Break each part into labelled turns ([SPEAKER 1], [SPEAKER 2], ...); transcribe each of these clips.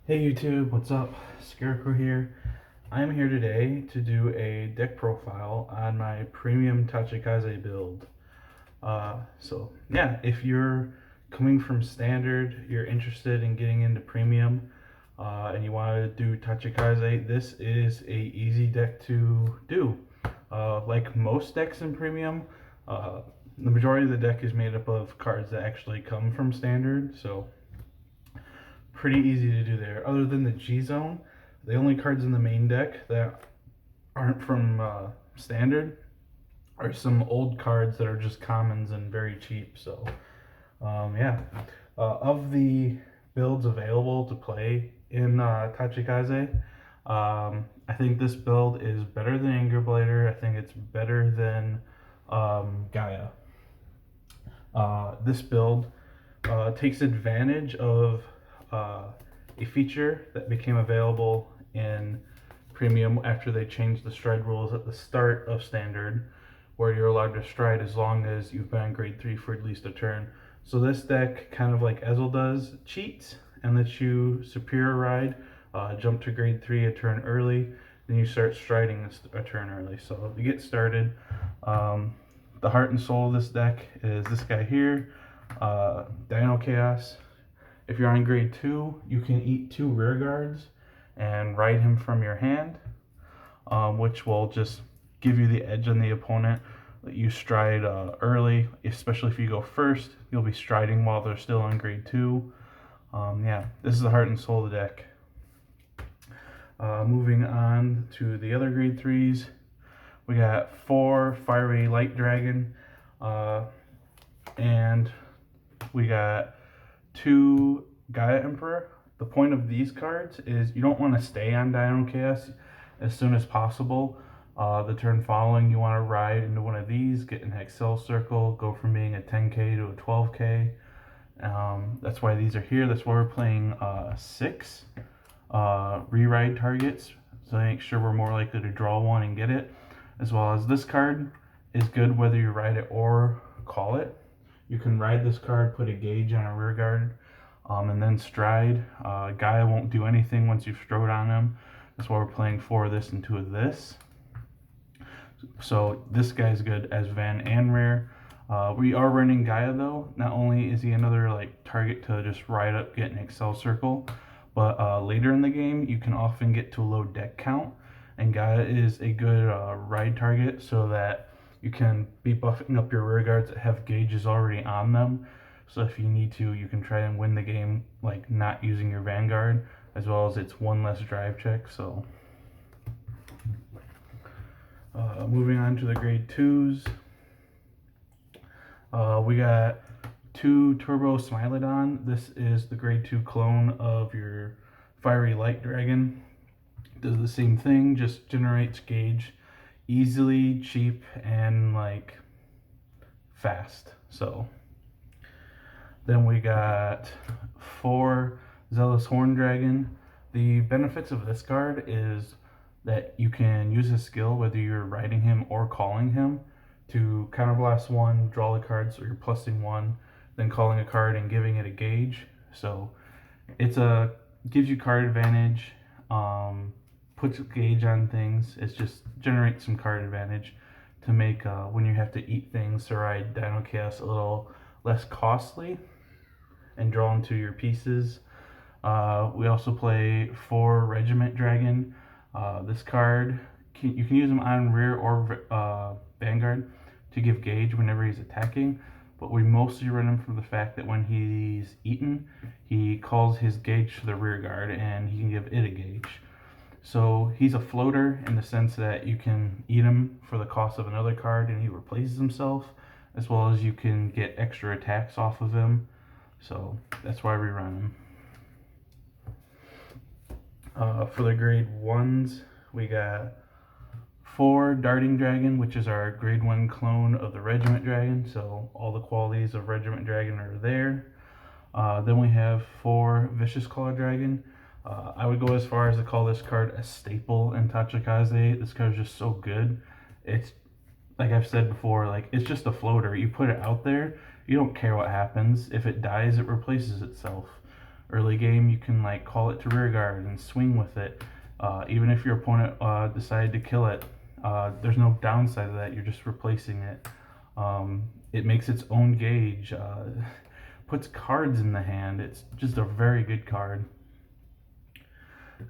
[SPEAKER 1] Hey YouTube, what's up? Scarecrow here. I'm here today to do a deck profile on my premium Tachikaze build. If you're coming from standard, you're interested in getting into premium, and you want to do Tachikaze, this is a easy deck to do. Like most decks in premium, uh, the majority of the deck is made up of cards that actually come from standard, so pretty easy to do there. Other than the G Zone, the only cards in the main deck that aren't from standard are some old cards that are just commons and very cheap. So, yeah. Of the builds available to play in Tachikaze, I think this build is better than Anger Blader. I think it's better than Gaia. This build takes advantage of uh, a feature that became available in Premium after they changed the stride rules at the start of Standard, where you're allowed to stride as long as you've been on grade 3 for at least a turn. So this deck, kind of like Ezel does, cheats and lets you superior ride, jump to grade 3 a turn early, then you start striding a turn early. So to get started, the heart and soul of this deck is this guy here, Dino Chaos. If you're on grade 2, you can eat 2 rear guards and ride him from your hand, which will just give you the edge on the opponent. Let you stride early, especially if you go first. You'll be striding while they're still on grade 2. This is the heart and soul of the deck. Moving on to the other grade 3s, we got 4 Fiery Light Dragon, and we got 2 Gaia Emperor. The point of these cards is you don't want to stay on Dino Chaos as soon as possible. The turn following, you want to ride into one of these, get an Excel circle, go from being a 10k to a 12k. That's why these are here. That's why we're playing 6 re-ride targets, so make sure we're more likely to draw one and get it. As well as this card is good whether you ride it or call it. You can ride this card, put a gauge on a rear guard, and then stride. Gaia won't do anything once you've strode on him. That's why we're playing 4 of this and 2 of this. So this guy's good as van and rear. We are running Gaia though. Not only is he another target to just ride up, get an Excel circle, but later in the game you can often get to a low deck count, and Gaia is a good ride target so that you can be buffing up your rear guards that have gauges already on them. So if you need to, you can try and win the game like not using your Vanguard, as well as it's 1 less drive check. So moving on to the grade 2s, we got 2 Turbo Smilodon. This is the grade 2 clone of your Fiery Light Dragon. Does the same thing, just generates gauge easily, cheap, and fast. So then we got 4 Zealous Horn Dragon. The benefits of this card is that you can use his skill whether you're riding him or calling him to counterblast 1, draw the card, so you're plussing 1, then calling a card and giving it a gauge. So gives you card advantage, puts a gauge on things. It just generates some card advantage to make when you have to eat things to ride Dino Chaos a little less costly and draw into your pieces. We also play 4 Regiment Dragon. This card, you can use him on rear or Vanguard to give gauge whenever he's attacking, but we mostly run him for the fact that when he's eaten, he calls his gauge to the rear guard and he can give it a gauge. So he's a floater in the sense that you can eat him for the cost of another card and he replaces himself, as well as you can get extra attacks off of him. So that's why we run him. For the grade 1s, we got 4 Darting Dragon, which is our grade 1 clone of the Regiment Dragon, so all the qualities of Regiment Dragon are there. Then we have 4 Vicious Claw Dragon. I would go as far as to call this card a staple in Tachikaze. This card is just so good. It's, like I've said before, it's just a floater. You put it out there, you don't care what happens. If it dies, it replaces itself. Early game, you can like call it to rear guard and swing with it. Even if your opponent decided to kill it, there's no downside to that. You're just replacing it. It makes its own gauge, puts cards in the hand. It's just a very good card.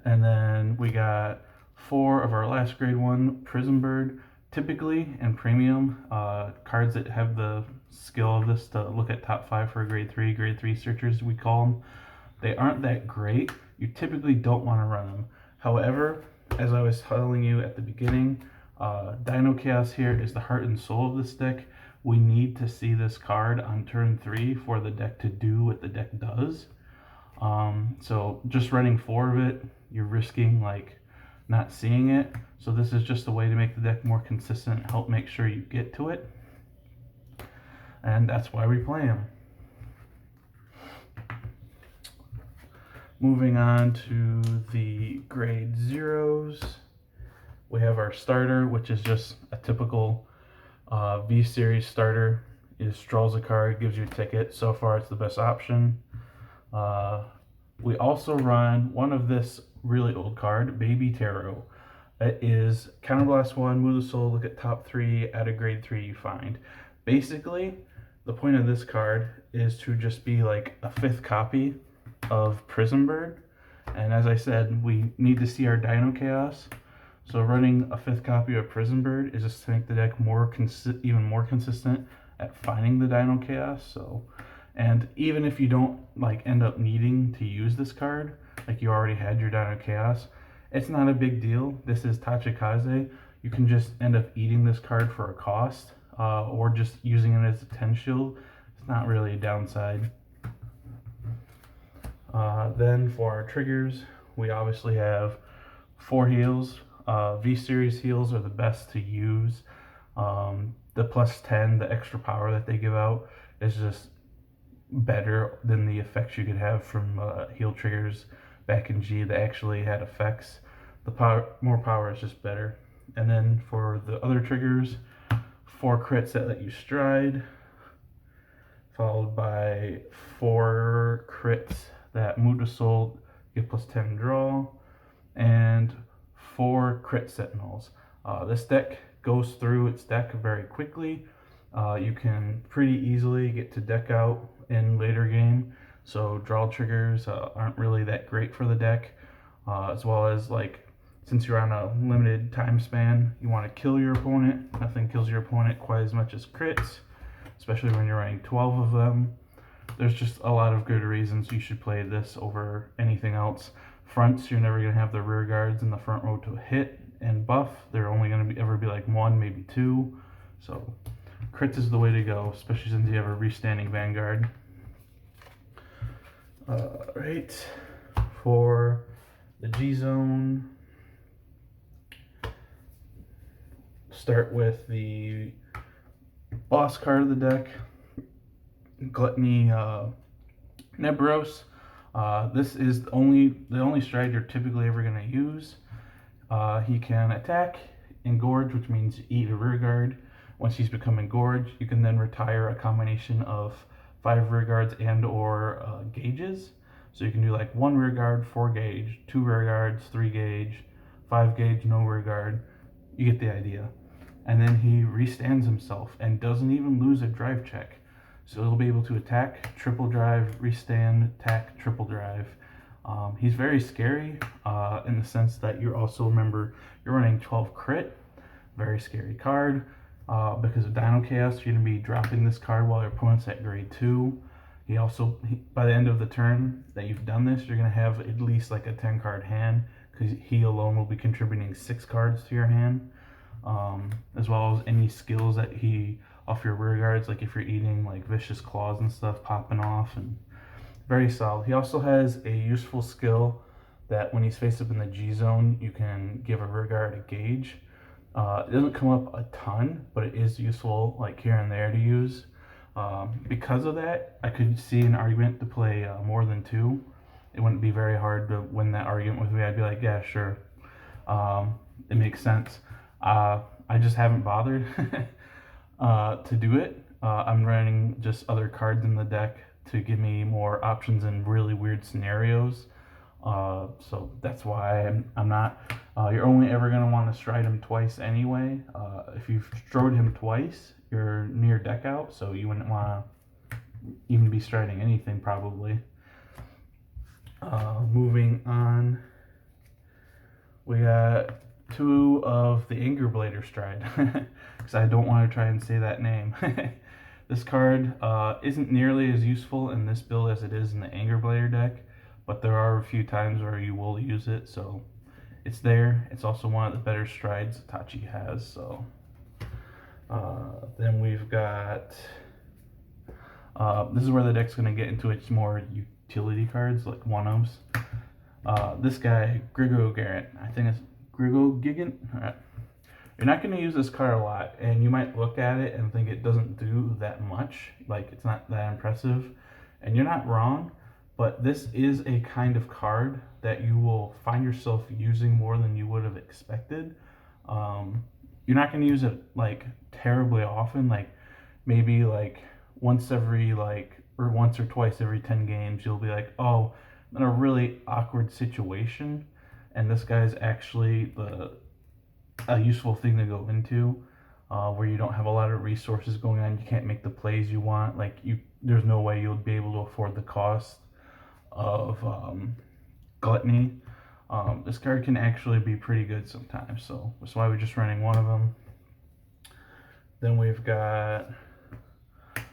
[SPEAKER 1] And then we got 4 of our last grade 1 Prison Bird. Typically and premium cards that have the skill of this to look at top 5 for grade 3 searchers, we call them. They aren't that great. You typically don't want to run them. However, as I was telling you at the beginning, Dino Chaos here is the heart and soul of this deck. We need to see this card on turn 3 for the deck to do what the deck does. So just running 4 of it, you're risking like not seeing it. So this is just a way to make the deck more consistent, help make sure you get to it. And that's why we play them. Moving on to the grade 0s, we have our starter, which is just a typical V-Series starter. It draws a card, gives you a ticket. So far, it's the best option. We also run one of this really old card, Baby Tarot. It is Counterblast 1, move the soul, look at top 3, add a grade 3 you find. Basically, the point of this card is to just be like a 5th copy of Prison Bird. And as I said, we need to see our Dino Chaos. So running a 5th copy of Prison Bird is just to make the deck even more consistent at finding the Dino Chaos. So, and even if you don't like end up needing to use this card, like you already had your Dino Chaos, it's not a big deal. This is Tachikaze. You can just end up eating this card for a cost, or just using it as a 10 shield. It's not really a downside. Then for our triggers, we obviously have 4 heals. V-Series heals are the best to use. The plus 10, the extra power that they give out, is just better than the effects you could have from heal triggers back in G that actually had effects. The more power is just better. And then for the other triggers, 4 crits that let you stride, followed by 4 crits that move the soul, get plus 10 draw, and 4 crit sentinels. This deck goes through its deck very quickly. You can pretty easily get to deck out in later game, so draw triggers aren't really that great for the deck, as well as like since you're on a limited time span, you want to kill your opponent. Nothing kills your opponent quite as much as crits, especially when you're running 12 of them. There's just a lot of good reasons you should play this over anything else. Fronts, you're never going to have the rear guards in the front row to hit and buff. They're only going to ever be like 1, maybe 2. So crits is the way to go, especially since you have a restanding Vanguard. Right, for the G-Zone, start with the boss card of the deck, Gluttony Nebros. This is the only stride you're typically ever going to use. He can attack, engorge, which means eat a rear guard. Once he's become engorged, you can then retire a combination of 5 rear guards and or gauges. So you can do like 1 rear guard, 4 gauge, 2 rear guards, 3 gauge, 5 gauge, no rear guard. You get the idea. And then he restands himself and doesn't even lose a drive check. So he'll be able to attack, triple drive, restand, attack, triple drive. He's very scary in the sense that you also remember you're running 12 crit. Very scary card. Because of Dino Chaos, you're going to be dropping this card while your opponent's at grade 2. By the end of the turn that you've done this, you're going to have at least like a 10 card hand, because he alone will be contributing 6 cards to your hand. As well as any skills that he off your rear guards, like if you're eating like vicious claws and stuff popping off, and very solid. He also has a useful skill that when he's faced up in the G zone, you can give a rear guard a gauge. It doesn't come up a ton, but it is useful like here and there to use. Because of that, I could see an argument to play more than 2. It wouldn't be very hard to win that argument with me. I'd be like, yeah, sure. It makes sense. I just haven't bothered to do it. I'm running just other cards in the deck to give me more options in really weird scenarios. So that's why I'm not. You're only ever going to want to stride him twice anyway. If you've strode him twice, you're near deck out, so you wouldn't want to even be striding anything probably. Moving on, we got 2 of the Anger Blader stride, because I don't want to try and say that name. This card isn't nearly as useful in this build as it is in the Anger Blader deck, but there are a few times where you will use it, so it's there. It's also one of the better strides Tachi has. So then we've got this is where the deck's going to get into its more utility cards, like one-ofs. This guy, Grigo Garrett, I think it's Grigo Gigant. You're not going to use this card a lot, and you might look at it and think it doesn't do that much, like it's not that impressive, and you're not wrong, but this is a kind of card that you will find yourself using more than you would have expected. You're not going to use it like terribly often, like maybe like once or twice every 10 games, you'll be like, oh, I'm in a really awkward situation, and this guy's actually a useful thing to go into, where you don't have a lot of resources going on. You can't make the plays you want. Like there's no way you'll be able to afford the cost of Gluttony. This card can actually be pretty good sometimes, so that's why we're just running one of them. Then we've got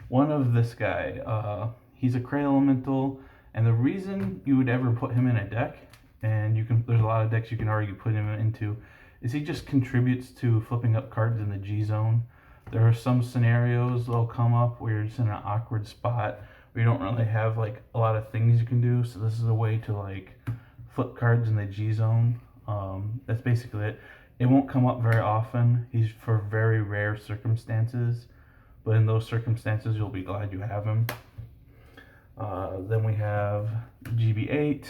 [SPEAKER 1] one of this guy. He's a Cray Elemental, and the reason you would ever put him in a deck, and there's a lot of decks you can argue put him into, is he just contributes to flipping up cards in the G zone. There are some scenarios that'll come up where you're just in an awkward spot where you don't really have like a lot of things you can do, so this is a way to like flip cards in the G zone. That's basically it. It won't come up very often. He's for very rare circumstances, but in those circumstances you'll be glad you have him. Then we have GB8.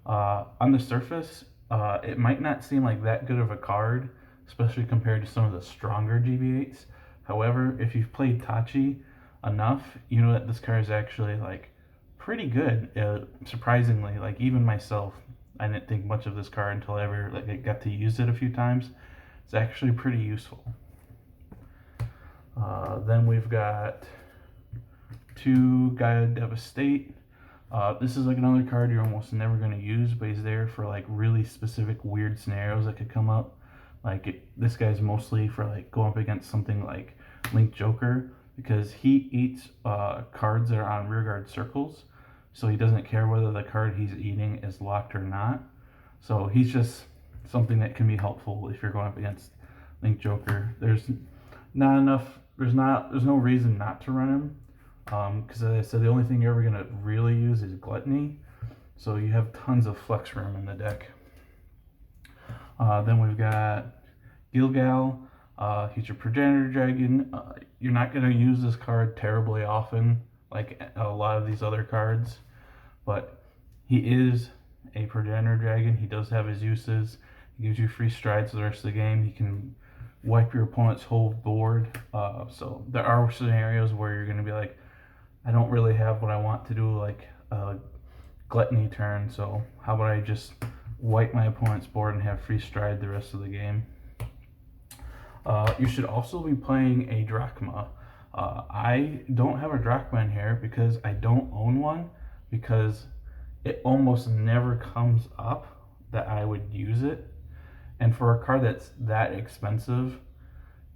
[SPEAKER 1] On the surface, it might not seem like that good of a card, especially compared to some of the stronger GB8s. However, if you've played Tachi enough, you know that this card is actually like pretty good. Surprisingly, like even myself, I didn't think much of this card until I ever I got to use it a few times. It's actually pretty useful. Then we've got 2 Gaia Devastate. This is like another card you're almost never going to use, but he's there for like really specific weird scenarios that could come up. This guy's mostly for like going up against something like Link Joker, because he eats cards that are on rearguard circles, so he doesn't care whether the card he's eating is locked or not. So he's just something that can be helpful if you're going up against Link Joker. There's no reason not to run him. Because as I said, the only thing you're ever going to really use is Gluttony, so you have tons of flex room in the deck. Then we've got Gilgal. He's your Progenitor Dragon. You're not going to use this card terribly often, like a lot of these other cards, but he is a Progenitor Dragon. He does have his uses. He gives you free strides the rest of the game. He can wipe your opponent's whole board. So there are scenarios where you're going to be like, I don't really have what I want to do, like a Gluttony turn, so how about I just wipe my opponent's board and have free stride the rest of the game. You should also be playing a Drachma. I don't have a Drachma in here because I don't own one, because it almost never comes up that I would use it. And for a card that's that expensive,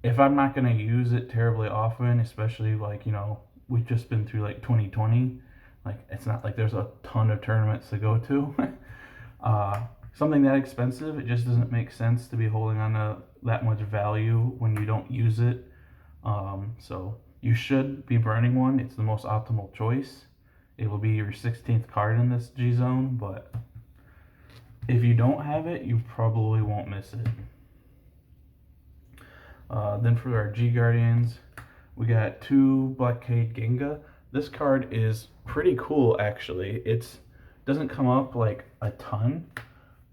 [SPEAKER 1] if I'm not going to use it terribly often, especially like, we've just been through like 2020, like it's not like there's a ton of tournaments to go to. Something that expensive, it just doesn't make sense to be holding on to that much value when you don't use it. So you should be burning one. It's the most optimal choice. It will be your 16th card in this G zone, but if you don't have it, you probably won't miss it. Then for our G Guardians, we got 2 Blockade Genga. This card is pretty cool, actually. It doesn't come up like a ton,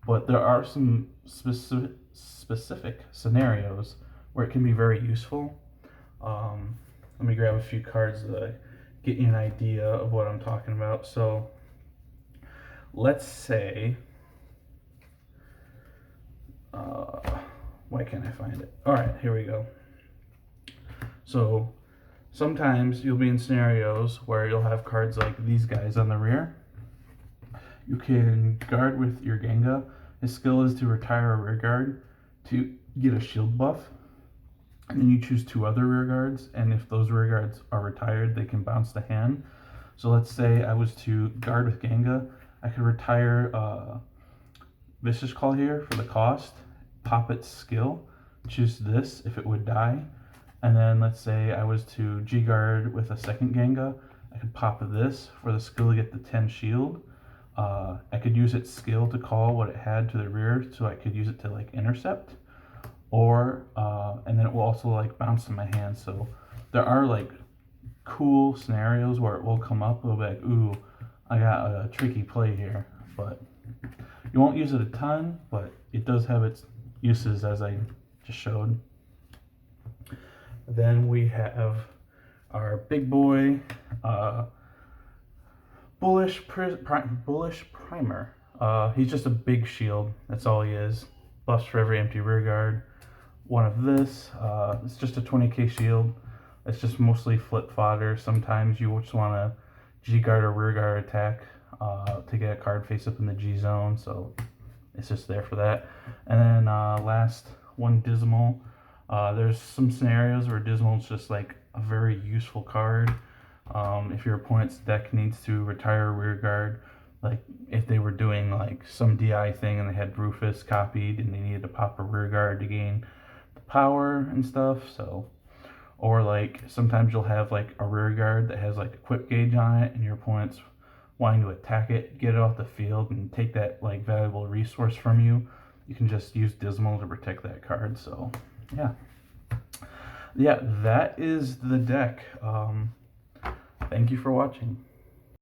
[SPEAKER 1] but there are some specific scenarios where it can be very useful. Let me grab a few cards that I get you an idea of what I'm talking about. So let's say, why can't I find it? All right, here we go. So sometimes you'll be in scenarios where you'll have cards like these guys on the rear. You can guard with your Genga. His skill is to retire a rear guard to get a shield buff. And then you choose 2 other rear guards, and if those rear guards are retired, they can bounce the hand. So let's say I was to guard with Genga, I could retire Vicious Call here for the cost, pop its skill, choose this if it would die, and then let's say I was to G-guard with a second Genga, I could pop this for the skill to get the 10 shield. I could use its skill to call what it had to the rear, so I could use it to like intercept. Or and then it will also like bounce in my hand. So there are like cool scenarios where it will come up. It'll be like, ooh, I got a tricky play here, but you won't use it a ton, but it does have its uses as I just showed. Then we have our big boy, Bullish Primer. He's just a big shield. That's all he is. Buffs for every empty rear guard. One of this. It's just a 20k shield. It's just mostly flip fodder. Sometimes you just want to G-guard or rear guard attack to get a card face up in the G zone. So it's just there for that. And then last one, Dismal. There's some scenarios where Dismal is just like a very useful card. If your opponent's deck needs to retire a rear guard, like if they were doing like some DI thing and they had Rufus copied and they needed to pop a rear guard to gain the power and stuff. So, or like sometimes you'll have like a rear guard that has like equip gauge on it and your opponent's wanting to attack it, get it off the field and take that like valuable resource from you. You can just use Dismal to protect that card. So yeah, that is the deck. Thank you for watching.